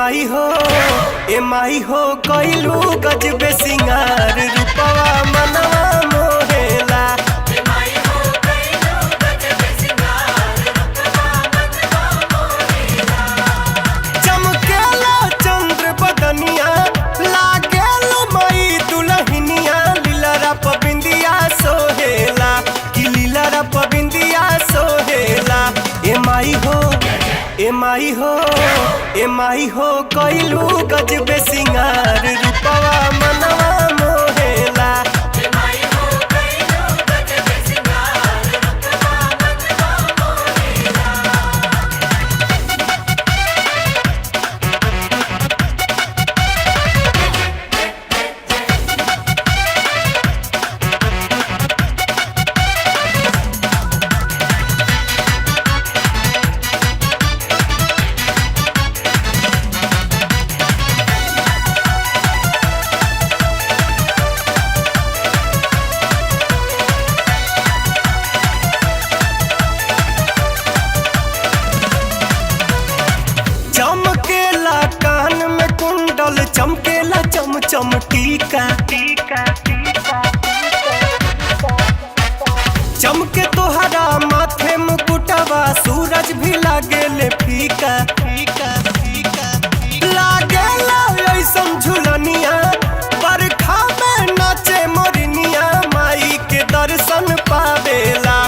माई हो कइलू गजबे सिंगार रूपवा मनवा मोहेला। चमकेला चंद्र बदनिया लागेला माई दुल्हनिया लीलरा पबिंदिया सोहेला कि लीलरा पबिंदिया सोहेला। ए माई हो कइलू गजबे सिंगार रूपवा मनवा मोहेला। चमकेला कान में कुंडल चमकेला चम चम टीका चमके तोहरा माथे मुकुटवा सूरज भी लागेले फीका लागेला ऐसन झुलनिया बरखा में नाचे मोरनिया माई के दर्शन पावेला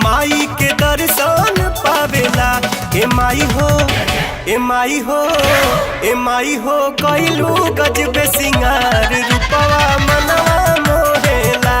माई के दर्शन पावेला। ए माई हो कइलू गजबे सिंगार रूपवा मनवा मोहेला।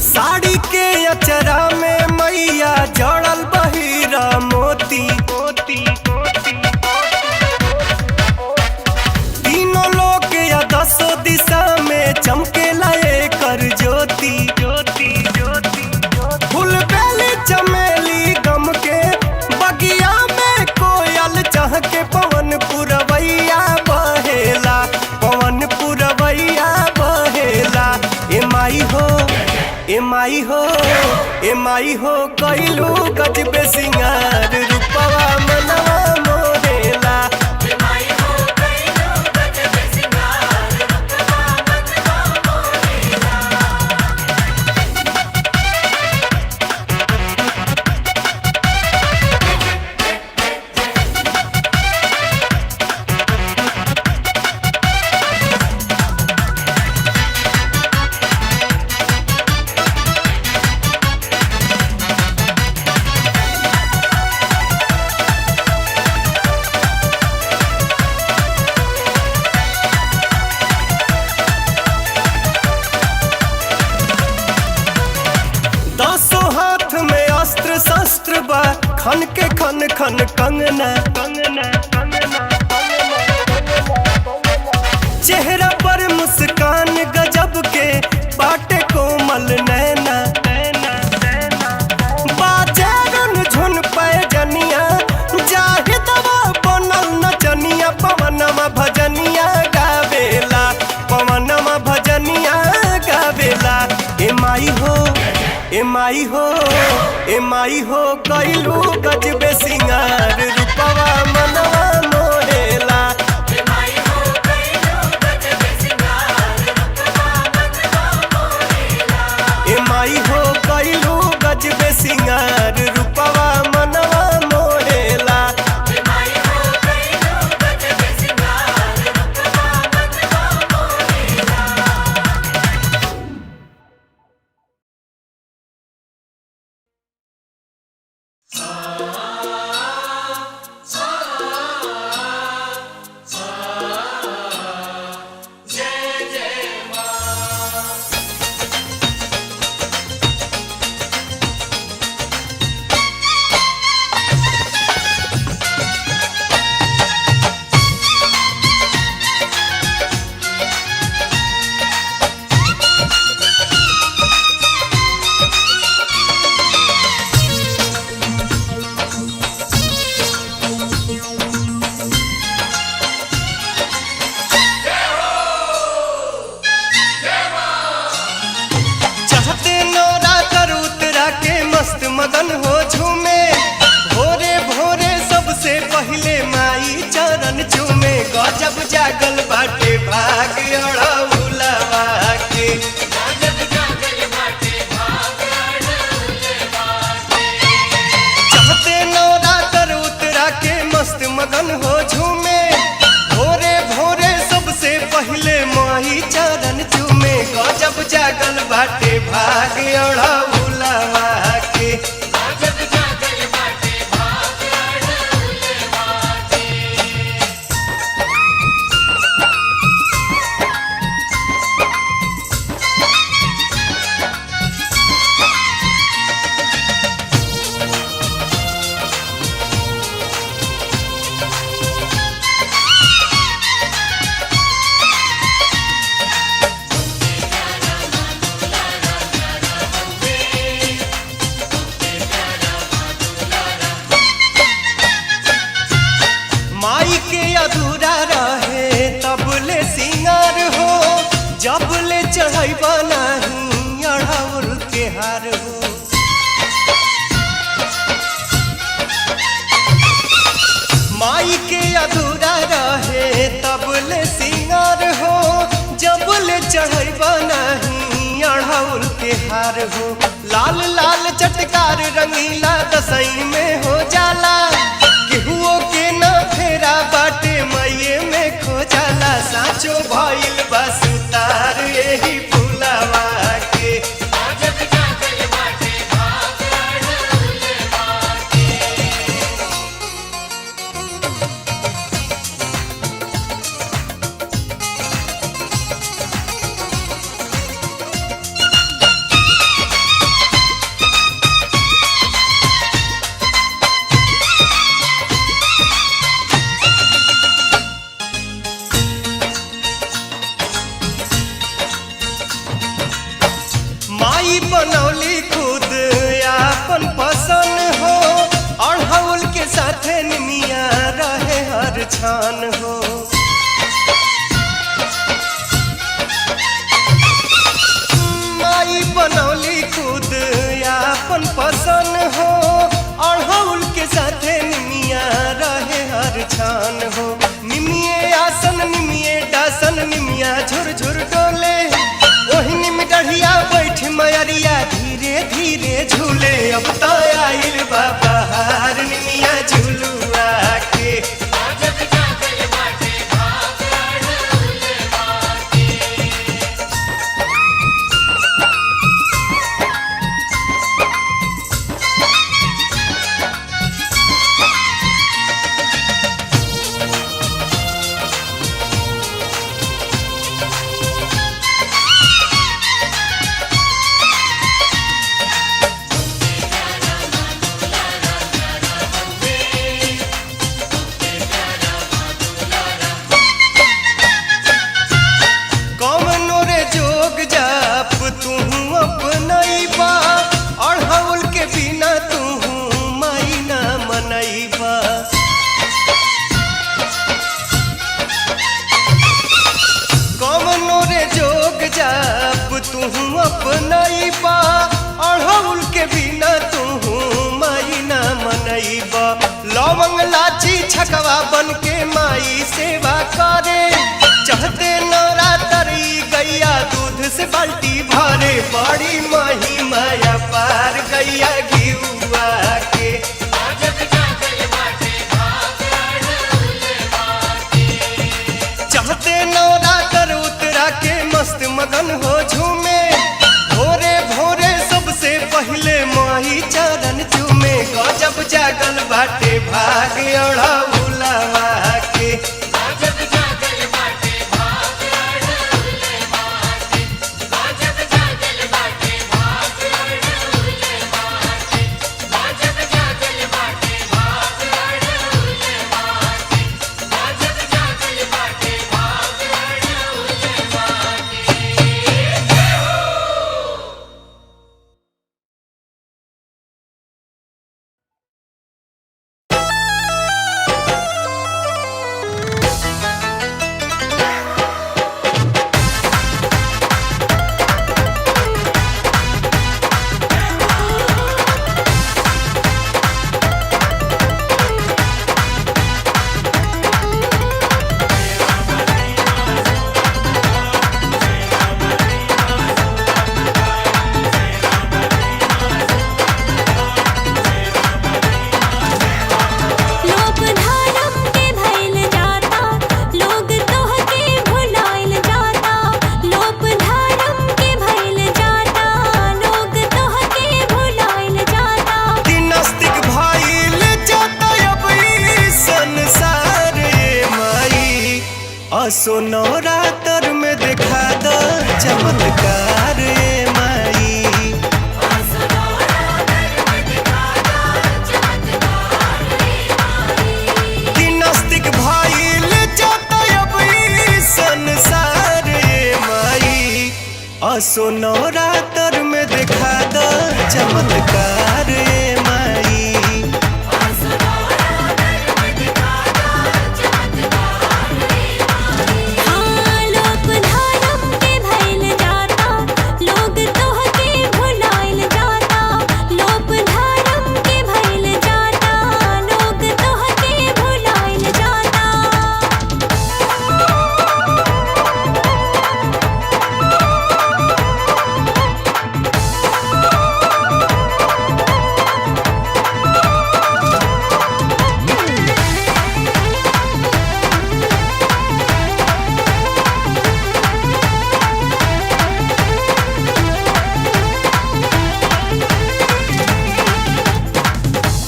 साड़ी के अचरा में मैया जड़ल बहिरा मोती तीनों लोग या दसों दिशा में चमकेला एकर ज्योति फूल बेली चमेली गम के बगिया में कोयल चह के पवन पुरवैया बहेला ए माई हो कइलू गजबे सिंगार रूपवा मनवा मोहेला। दसों हाथ में अस्त्र शस्त्र बा खन के खन खन कंगना चेहरा पर मुस्कान गजब के बाटे कोमल नैना बाजारन झुन पैजनिया जाहि दवा बनल नचनिया पवनमा भजनिया गावेला ए माई हो कइलू गजबे सिंगार रूपवा मनवा मोहेला। ए माई हो कइलू गजबे सिंगार रूपवा मनवा मोहेला। Ah भाग अड़हुलवा के। माई के अधूरा रहे तबले सिंगार हो, जबले चढ़ैबा नहीं अड़हुल के हार हो। माई के अधूरा रहे तबले सिंगार हो, जबले चढ़ैबा नहीं अड़हुल के हार हो। लाल लाल चटकार रंगीला दसई में हो जाला, केहुओ के ना फेरा बाटे मैये में खो जाला। साचो भइल बा सुतार एही फुलवा के। माई बनौली खुद आपन पसंद हो, अड़हुल के साथे निमिया रहे हर छान हो। माई बनौली खुद आपन पसंद हो, अड़हुल के साथे निमिया रहे हर छान हो। निमिये आसन निमिये डासन निमिया झुर झुर डोले, ओही निम डढ़िया बैठ मयरिया धीरे धीरे झूले। अब तो आइल बा बहार निमिया झुलुआ के। कौनो रे जोग जाप तू अपनैबा, अड़हुल के बिना तू माई ना मनैबा। कौनो रे जोग जाप तू अपनैबा, अड़हुल के बिना तू माई ना मनैबा। लवंग लाची छकवा बन के माई सेवा करे, चहते नवरात्रि गैया दूध से बाल्टी भरे। बड़ी महिमा पार गैया घिउआ के। चहते नवरात्र उतरा के मस्त मगन हो झूमे, भोरे भोरे सबसे पहले माई चरण चूमे। गजब जागल बाटे भाग अड़हुलवा के। असो नवरात्र में देखा दो चमत्कार ए माई। कि नास्तिक भइल जाता अब ई संसार ए माई। असो नवरात्र में देखा दो चमत्कार ए माई।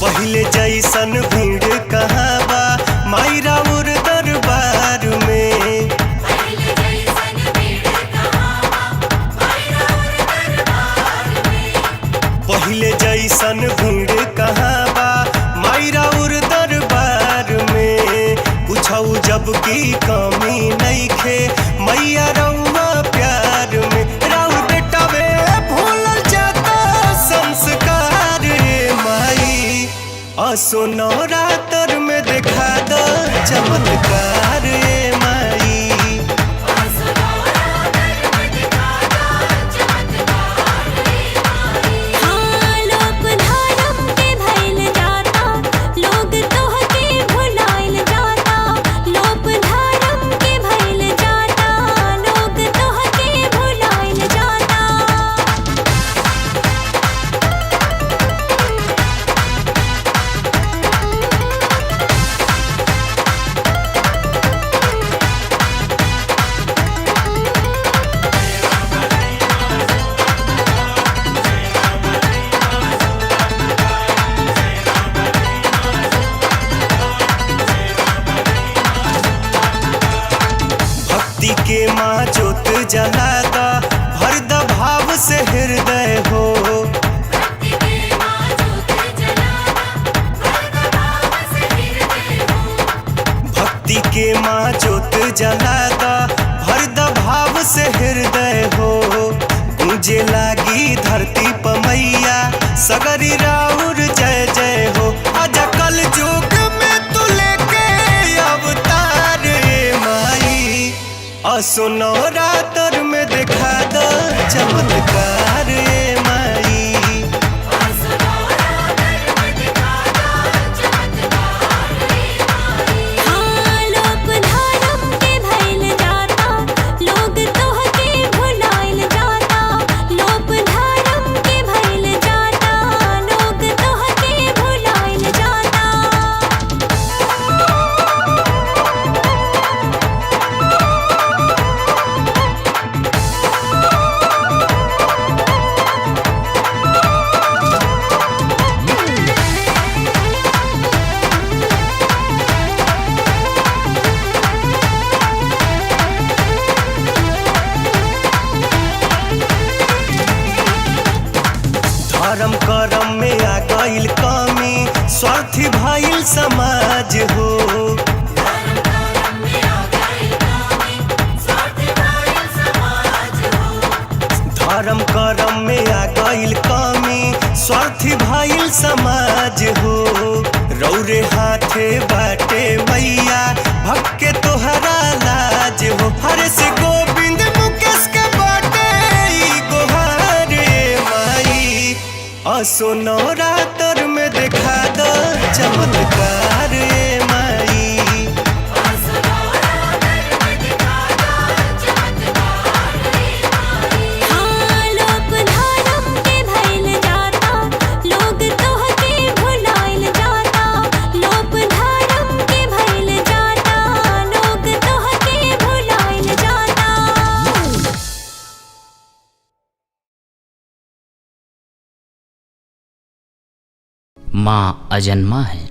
पहले जैसन भीड़ कहाँ बा माई राउर दरबार में। पहले जैसन भीड़ कहाँ बा माई राउर दरबार में। पूछऊ जब की कमी नइखे मैया रउआ प्यार में। राउर बेटा वे भूलल जाता संस्कार रे माई। असो नवरात्र में देखा दो चमत्कार ए माई। के माँ जोत जलाता भर द भाव से हृदय हो। भक्ति के माँ जोत जलाता भर द भाव से हृदय हो। गूंजे लागी धरती पमैया सगरी राउर जय जय हो। आजा कल जुग में तू लेके अवतार ए माई। असो नवरात्र में देखा दो चमत्कार ए माई। धर्म करम में आ गईल कमी स्वार्थी भइल समाज हो। धर्म करम में आ गईल कमी स्वार्थी भइल समाज हो। रौरे हाथे बाटे मैया भक्के तोहरा लाज हो। हरे से गोविंद मुकेश के बाटे ई गोहार ए माई। असो नवरात्र में देखा दो चमत्कार ए माई। माँ अजन्मा है,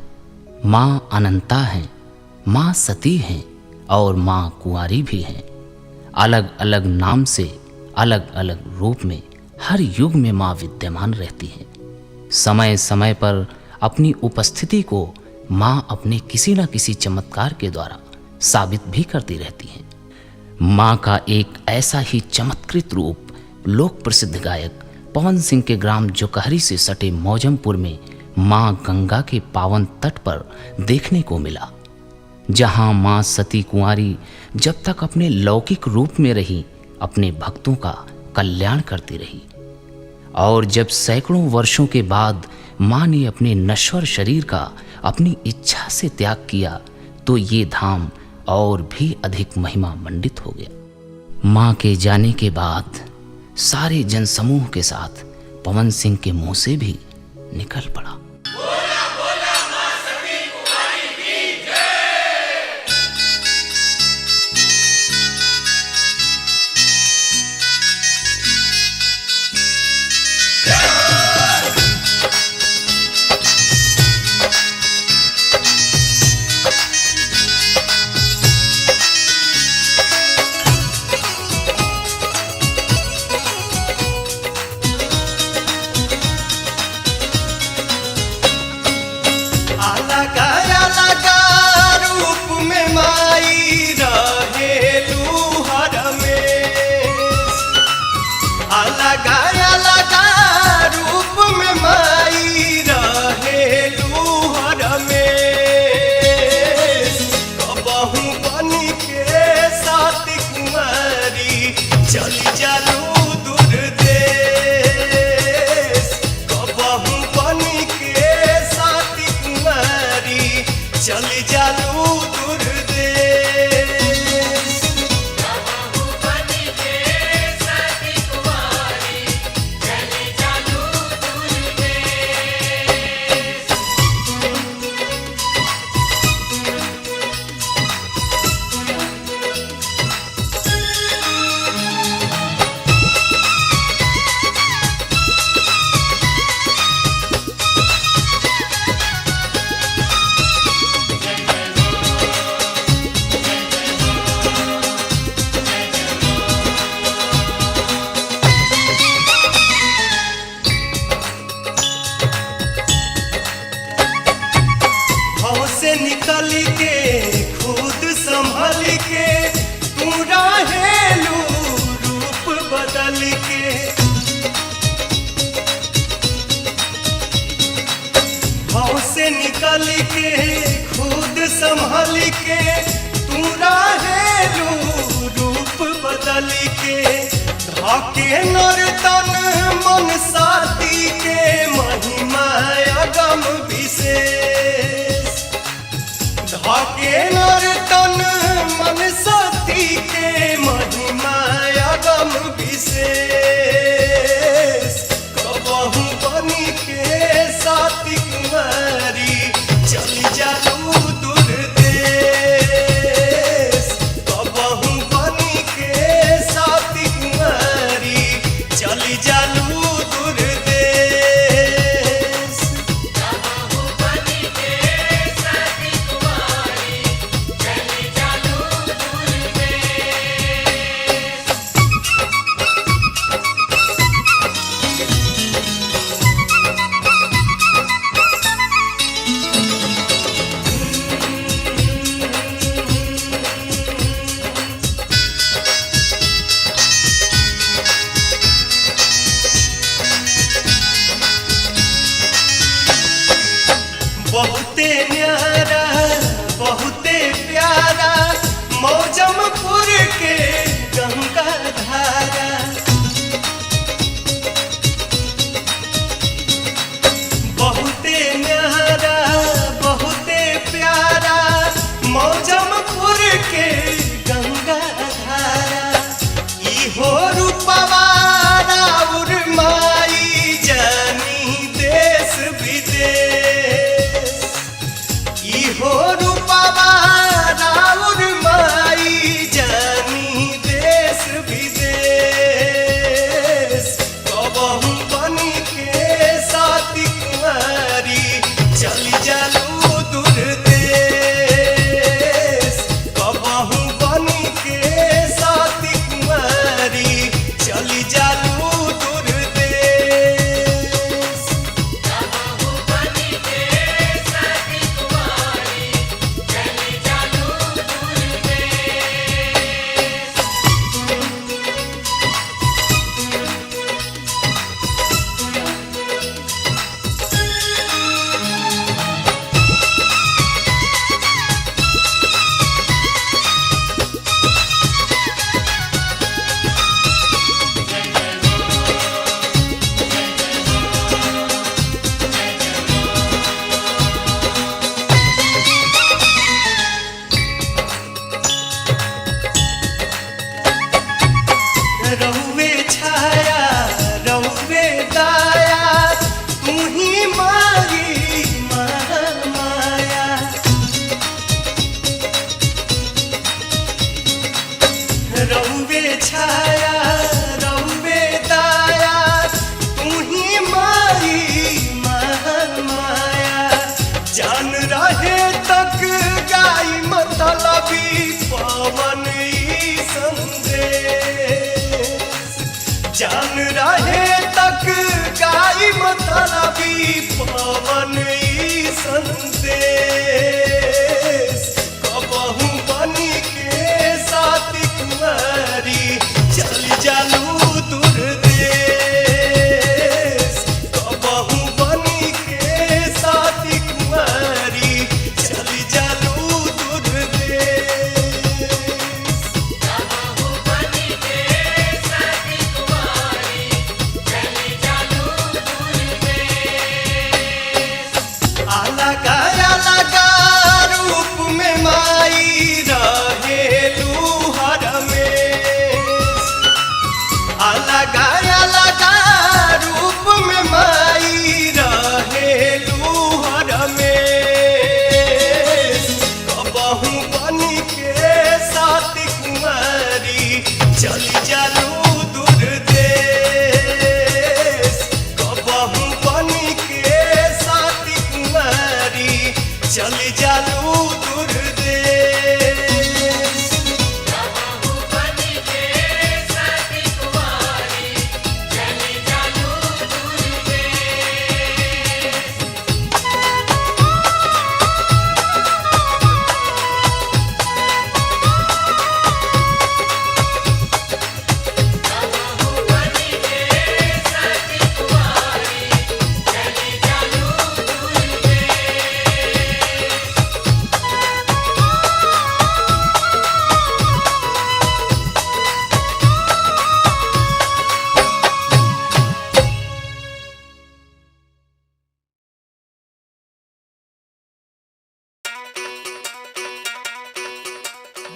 माँ अनंता है, माँ सती है, और माँ कुंवारी भी हैं। अलग अलग नाम से, अलग अलग रूप में हर युग में माँ विद्यमान रहती हैं। समय समय पर अपनी उपस्थिति को माँ अपने किसी न किसी चमत्कार के द्वारा साबित भी करती रहती हैं। माँ का एक ऐसा ही चमत्कृत रूप लोक प्रसिद्ध गायक पवन सिंह के ग्राम जोकहरी से सटे मौजमपुर में माँ गंगा के पावन तट पर देखने को मिला, जहां माँ सती कुंवारी जब तक अपने लौकिक रूप में रही अपने भक्तों का कल्याण करती रही, और जब सैकड़ों वर्षों के बाद माँ ने अपने नश्वर शरीर का अपनी इच्छा से त्याग किया तो ये धाम और भी अधिक महिमा मंडित हो गया। माँ के जाने के बाद सारे जनसमूह के साथ पवन सिंह के मुंह से भी निकल पड़ा, निकल के खुद संभल के तू रहेलू रूप बदल के, भाव से निकल के खुद संभल के तू रहेलू रूप बदल के, धाके नर्तन मन साथी के महिमा अगम विशेष, धाके नर्तन मन साथी के महिमा अगम विशेष, कबहू बनी के साथी कुमारी चली जालू दूर देश। के छाया रंबे दाया तू ही माई महामाया जान रहे तक गाई मतलबी पवन ई संदेश जान रहे तक गाई मतलबी पवन ई संदेश कबहू बनी के साथी कुमारी चल जालू दूर देश कबहू बनी के साथी कुमारी चल जालू दूर देश अलग अलग रूप में माई रहेलू हर में अलग अलग रूप में माई रहेलू हर में कबहू बनी के साथी कुमारी चली जालू दूर देश कबहू बनी के साथी कुमारी चली जालू दूर देश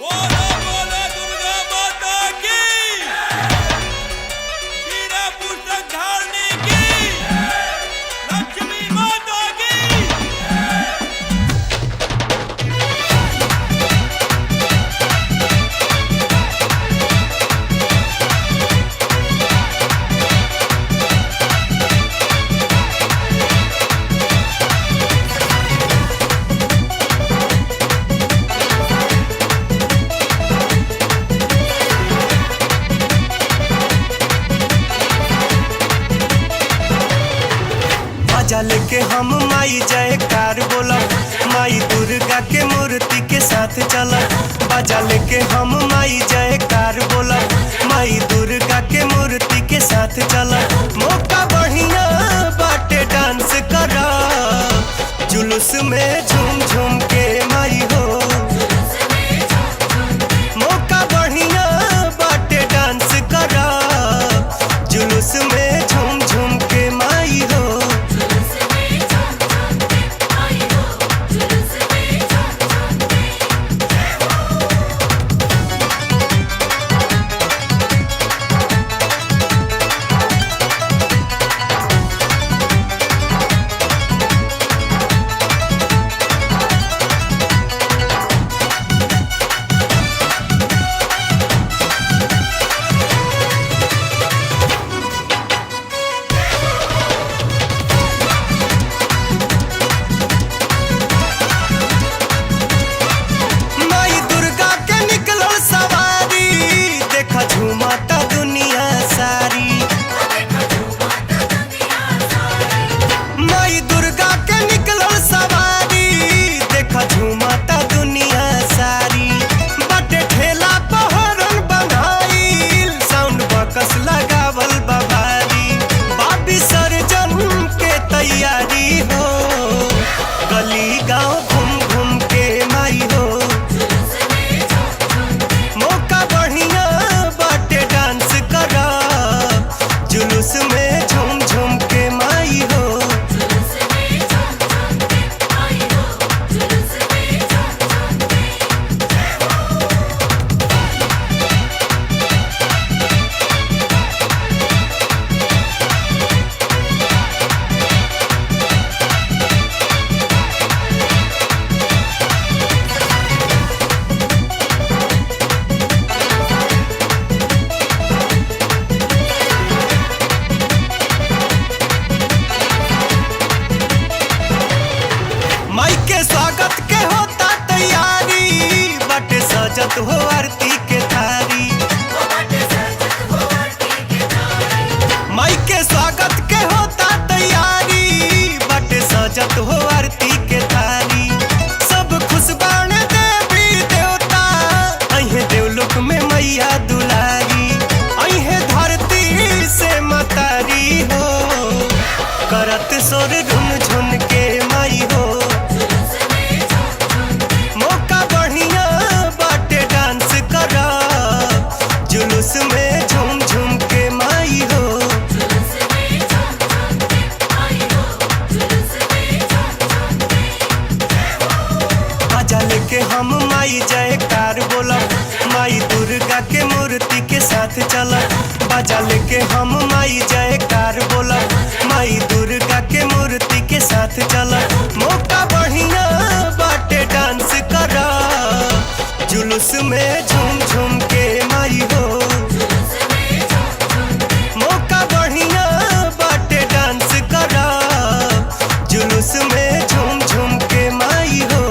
बोलो बोलो दुर्गा माता की हीरा पुस्तक धारणी की लक्ष्मी माता की बाजा लेके हम माई जयकार बोलब माई दुर्गा के मूर्ति के साथ चलब बाजा लेके हम माई जयकार बोलब माई दुर्गा के मूर्ति के साथ चलब मौका बढ़िया बाटे डांस करा जुलूस में झूम झूम के माई हो मौका बढ़िया बाटे डांस करा जुलूस में झूम झूम के माई हो बोलो मूर्ति के साथ चलब, बाजा लेके हम माई जयकार बोलब। माई दुर्गा के मूर्ति के साथ चलब, मौका बढ़िया बाटे डांस करा, जुलूस में झूम झूम के माई हो। मौका बढ़िया बाटे डांस करा, जुलूस में झूम झूम के माई हो।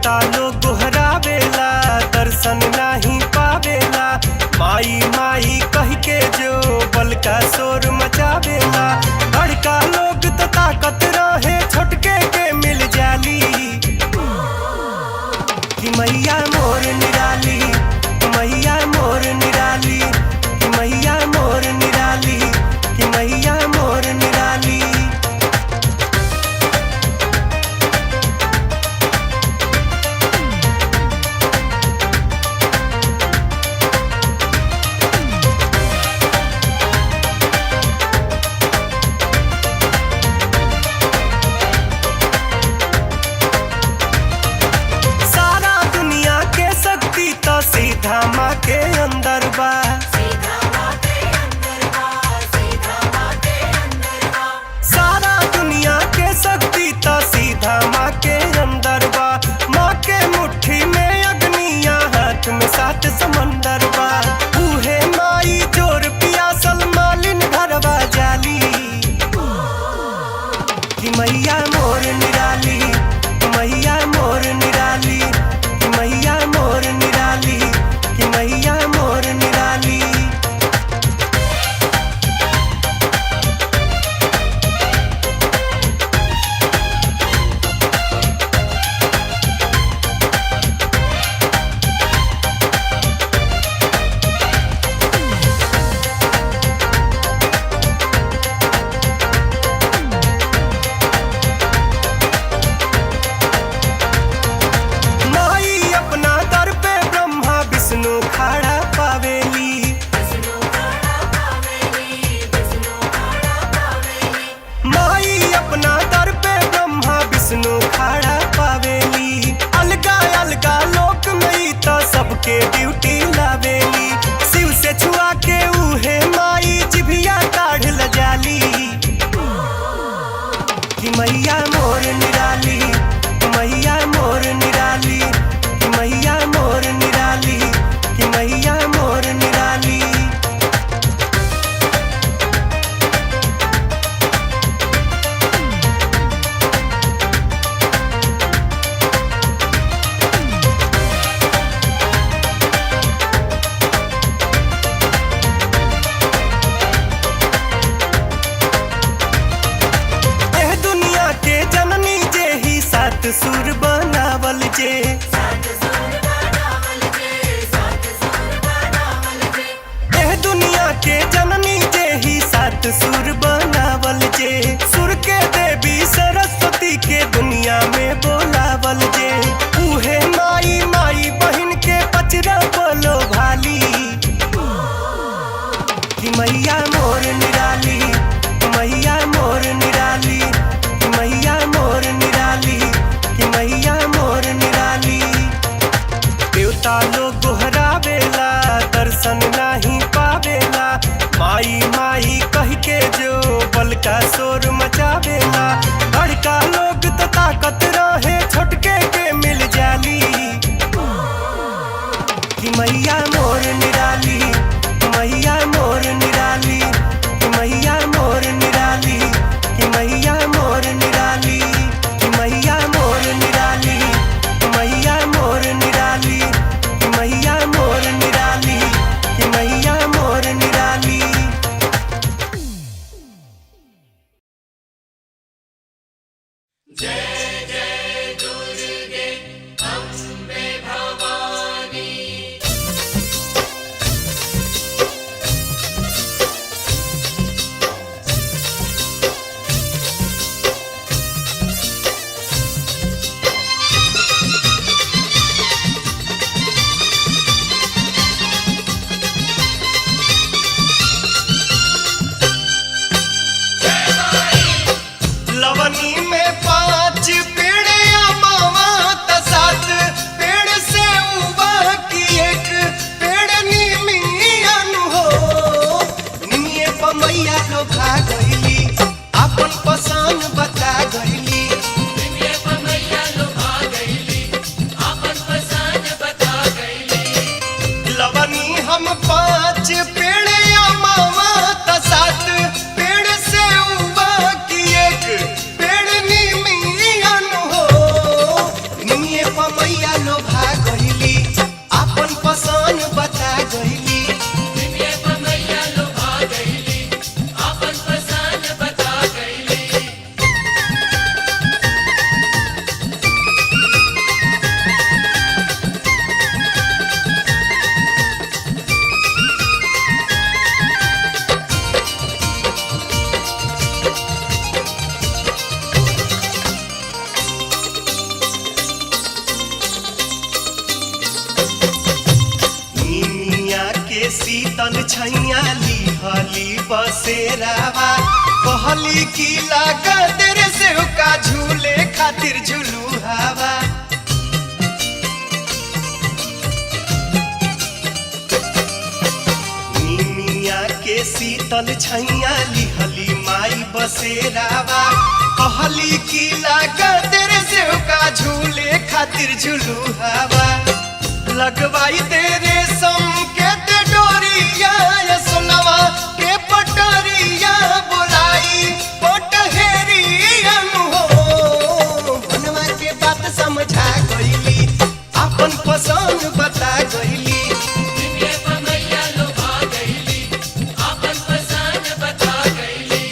देवता लोग गोहरावेला दर्शन नहीं पावेला, माई माई कह के जो बल का शोर मचावेला। बड़का लोग तो ताकत रहे छोटके के मिल जाली, कि मैया मोर निराली, मैया मोर निराली, कि मैया मोर निराली, कि मैया मोर निराली। सीधा माँ के अंदर बा, सारा दुनिया के शक्ति तो सीधा माँ के अंदर बा। माँ के मुट्ठी में अग्नियाँ हाथ में 7 समंदर बा। उहे माई जोर पियासल मालिन घरवा जाली, कि मैया मोर निराली, मैया मोर निराली, कि मैया मोर निराली, कि मैया मोर निराली। खड़ा पावेली, माई अपना दर पे ब्रह्मा विष्णु खड़ा पावेली। अलगा अलगा लोक में तो सबके ड्यूटी लावेली, शिव से छुआ के उहे माई जिभिया काढ़ ल जाली, कि मैया मोर निराली, मैया मोर निराली, कि मैया मोर निराली, कि मैया मोर निराली। एह दुनिया के जननी जे ही 7 सुर बनावल जे, के जननी जे ही 7 सुर बनावल जे। सुर के देवी सरस्वती के दुनिया में बोलावल जे। उहे माई माई बहन के पचरा बोलो भाली, कि मैया मोर निराली, मैया मोर निराली, कि मैया मोर निराली, कि मैया मोर निराली। देवता लोग गोहरावेला दर्शन नहीं पावेला, माई माई कह के जो बल का शोर मचावेला। बड़का लोग तो ताकत रहे छोटके के मिल जाली, कि मैया मोर निराली, मैया मोर निराली, कि मैया मोर निराली, कि मैया मोर निराली, कि मैया मोर निराली, मैया मोर निराली, कि मैया मोर निराली, कि मैया मोर निराली। पमैया लोभा गइली आपन पसंद बता गइली। निमिये पमैया लोभा गइली आपन पसंद बता गइली। निमिया के शीतल छैया लिहली बसेरावा कहली की लागत रे सेव का झूले खातिर झुलू हवा। निमिया के शीतल छैया लिहली माई बसेरावा कहली की लागत रे सेव का झूले खातिर झुलू हवा। लगवाई तेरे संकेत डोरिया ये सुनवा के पटरिया बुलाई पटहेरिया हो। बनवा के बात समझा गइली अपन पसंद बता गइली। निमिये पमैया लोभा गइली आपन पसंद बता गइली।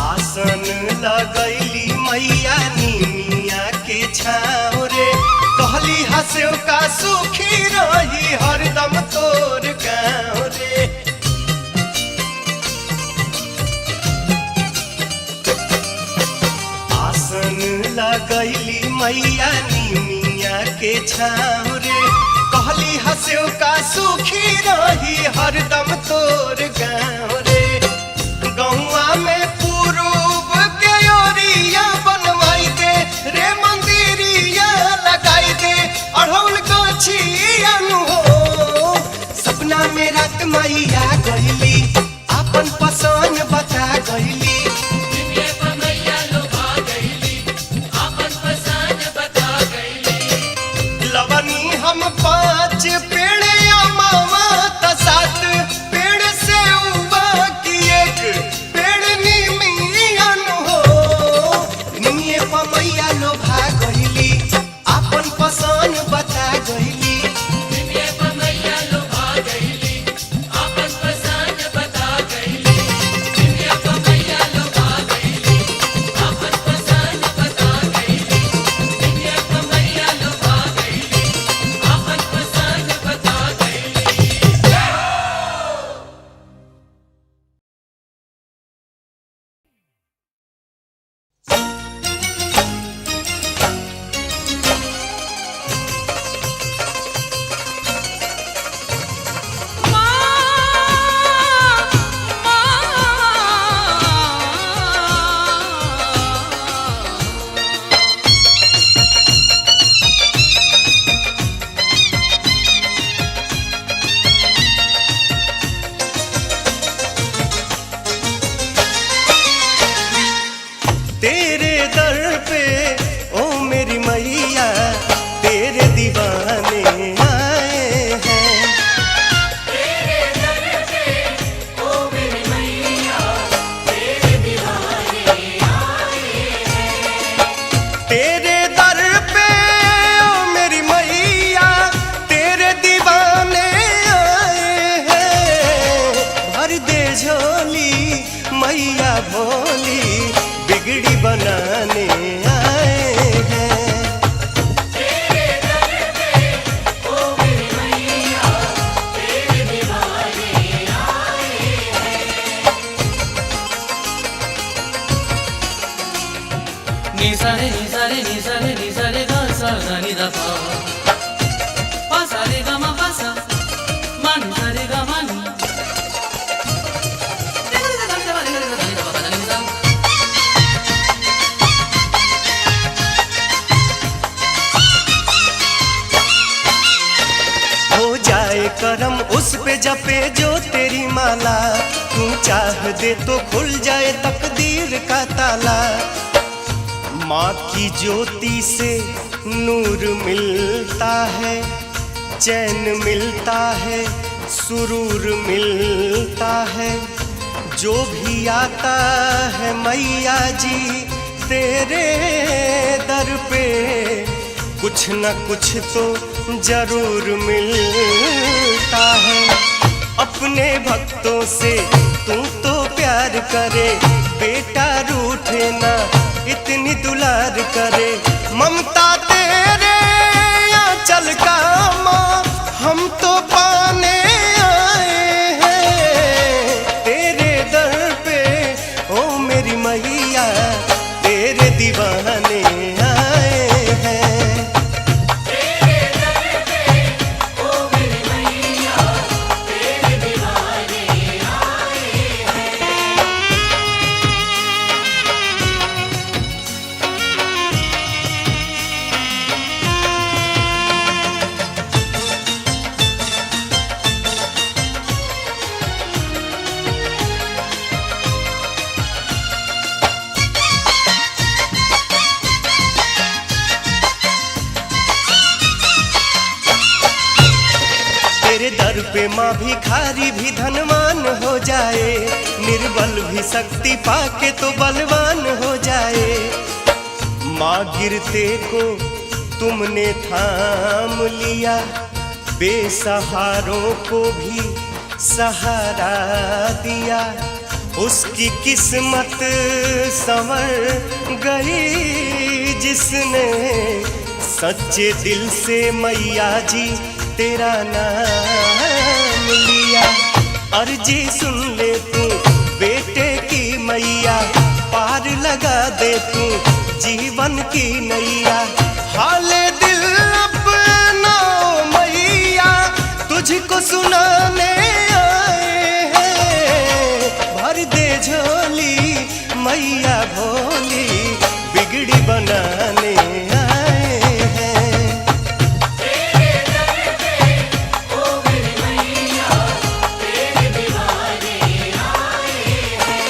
आसन लगैली मैया निमिया के छाँव रे कहली हंसो का सुखी रही हरदम तोर गाँव रे। आसन लगैली मैया निमिया के छाँव रे कहली हंसो का सुखी रही हरदम तोर गाँव रे। गौआ में पूरूब के ओरिया बनवाई दे रे मंदिरिया लगाई दे अढ़ौल गछिया हो। सपना में रात मैया गइली आपन पसंद बता गइली। निमिये पमैया लोभा गइली आपन पसंद बता गइली। लवनी हम 5 पेड़ या मामा त 7 पेड़ से उबा की एक पेड़ निमियन हो। निमिये पमैया लोभा गइली आपन पसंद बता गइली। निमिये पमैया लोभा गइली आपन पसंद बता गइली। निमिये पमैया लोभा गइली आपन पसंद बता गइली। निमिये पमैया लोभा गइली आपन पसंद बता गइली। तेरे दर पे ओ मेरी मैया तेरे दीवाने आए हैं। तेरे दर पे ओ मेरी मैया तेरे दीवाने आए हैं। तेरे दर पे ओ मेरी मैया तेरे दीवाने आए हैं। भर दे झोली मैया भोली बिगड़ी बनाने आए हैं। तेरे दर पे ओ मेरी मैया तेरे दीवाने आए हैं। ni sa re ni sa re ni sa re ni sa re ga sa ga ni da pa pa sa re ga ma pa sa ma ni sa re ga ma ni re ga ga ga ga ga ga ga ga ni sa हो जाए करम उस पे जपे जो तेरी माला तू चाह दे तो खुल जाए तकदीर का ताला। माँ की ज्योति से नूर मिलता है, चैन मिलता है, सुरूर मिलता है। जो भी आता है मैया जी तेरे दर पे, कुछ न कुछ तो जरूर मिलता है। अपने भक्तों से तू तो प्यार करे, बेटा रूठे ना इतनी दुलार करे। ममता तेरे आंचल का माँ हम तो पाने आए हैं तेरे दर पे। ओ मेरी मैया तेरे दीवाने आए हैं। तेरे दर पे ओ मेरी मैया तेरे दीवाने आए हैं। तेरे दर पे माँ भिखारी भी धनवान हो जाए, निर्बल भी शक्ति पाके तो बलवान हो जाए। माँ गिरते को तुमने थाम लिया, बेसहारों को भी सहारा दिया। उसकी किस्मत संवर गई जिसने सच्चे दिल से मैया जी तेरा नाम लिया। अर्जी सुन ले तू बेटे की मैया, पार लगा दे तू जीवन की नैया। हाले दिल अपना मैया तुझको सुनाने आए हैं। भर दे झोली मैया भोली, बिगड़ी बनाने आए हैं। तेरे दर पे ओ मेरी मैया तेरे दीवाने आए हैं।